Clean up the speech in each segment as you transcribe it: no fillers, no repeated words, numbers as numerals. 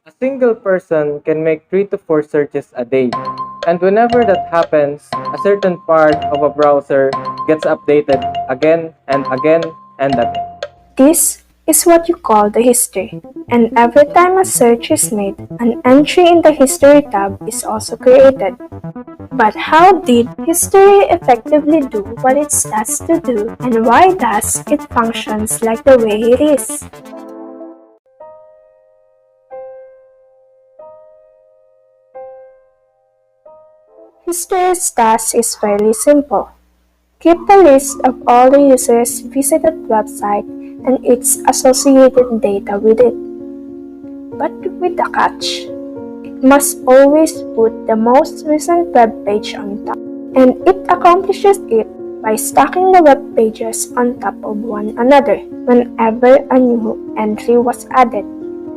A single person can make 3 to 4 searches a day. And whenever that happens, a certain part of a browser gets updated again and again and again. This is what you call the history. And every time a search is made, an entry in the History tab is also created. But how did history effectively do what it's asked to do, and why does it functions like the way it is? History's task is fairly simple. Keep a list of all the users visited website and its associated data with it. But with a catch. It must always put the most recent web page on top. And it accomplishes it by stacking the web pages on top of one another whenever a new entry was added.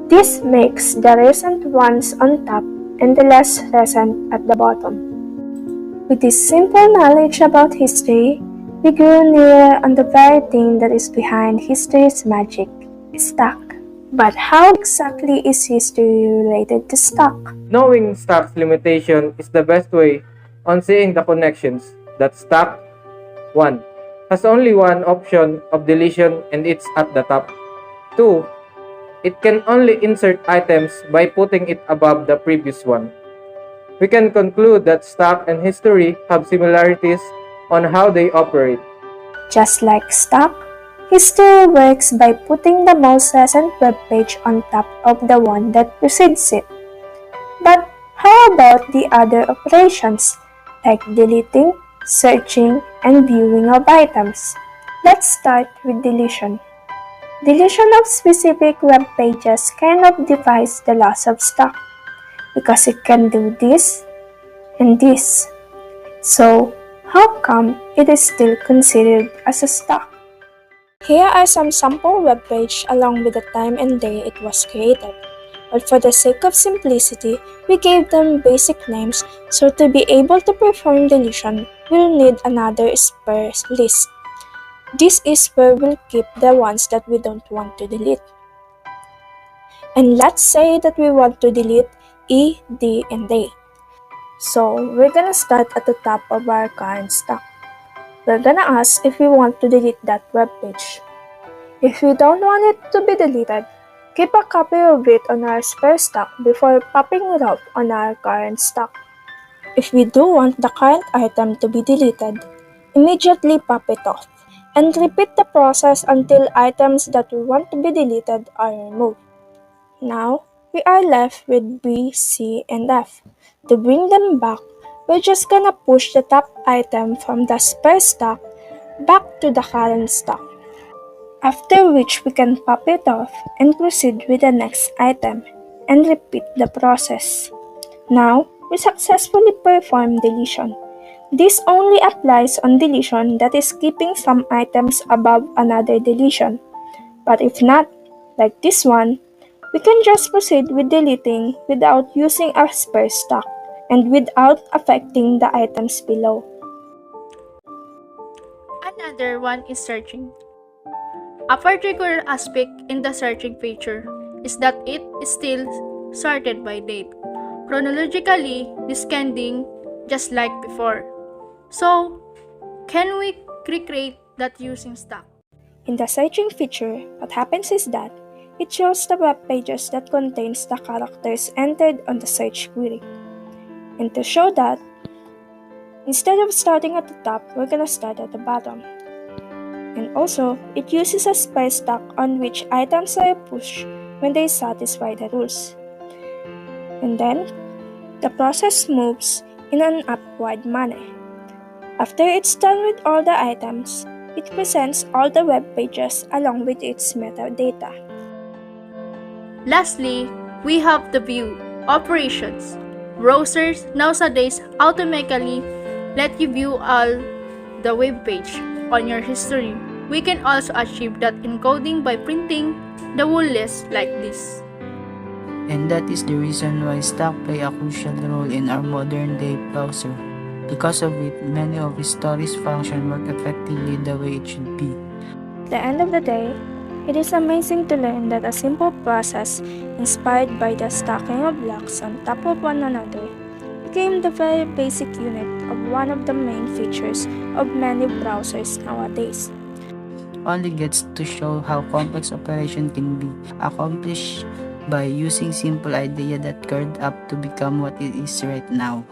This makes the recent ones on top and the less recent at the bottom. With this simple knowledge about history, we grew near on the very thing that is behind history's magic, stack. But how exactly is history related to stock? Knowing stack's limitation is the best way on seeing the connections that stack 1 has only one option of deletion and it's at the top. 2. It can only insert items by putting it above the previous one. We can conclude that stock and history have similarities on how they operate. Just like stock, history works by putting the most recent web page on top of the one that precedes it. But how about the other operations, like deleting, searching, and viewing of items? Let's start with deletion. Deletion of specific web pages kind of defies the laws of stock, because it can do this and this. So, how come it is still considered as a stock? Here are some sample web pages along with the time and day it was created. But for the sake of simplicity, we gave them basic names, so to be able to perform deletion, we'll need another sparse list. This is where we'll keep the ones that we don't want to delete. And let's say that we want to delete E, D, and day. So we're gonna start at the top of our current stock. We're gonna ask if we want to delete that web page. If we don't want it to be deleted, keep a copy of it on our spare stock before popping it out on our current stock. If we do want the current item to be deleted, immediately pop it off and repeat the process until items that we want to be deleted are removed. Now, we are left with B, C, and F. To bring them back, we're just gonna push the top item from the spare stock back to the current stock. After which we can pop it off and proceed with the next item and repeat the process. Now, we successfully perform deletion. This only applies on deletion that is keeping some items above another deletion. But if not, like this one, we can just proceed with deleting without using our spare stock and without affecting the items below. Another one is searching. A particular aspect in the searching feature is that it is still sorted by date, chronologically descending just like before. So, can we recreate that using stock? In the searching feature, what happens is that it shows the web pages that contains the characters entered on the search query. And to show that, instead of starting at the top, we're gonna start at the bottom. And also, it uses a spare stock on which items are pushed when they satisfy the rules. And then, the process moves in an upward manner. After it's done with all the items, it presents all the web pages along with its metadata. Lastly, we have the view operations. Browsers nowadays automatically let you view all the web page on your history. We can also achieve that encoding by printing the whole list like this. And that is the reason why stock play a crucial role in our modern day browser. Because of it, many of its stories function work effectively the way it should be. At the end of the day, It is amazing to learn that a simple process, inspired by the stacking of blocks on top of one another, became the very basic unit of one of the main features of many browsers nowadays. Only gets to show how complex operation can be accomplished by using simple idea that curved up to become what it is right now.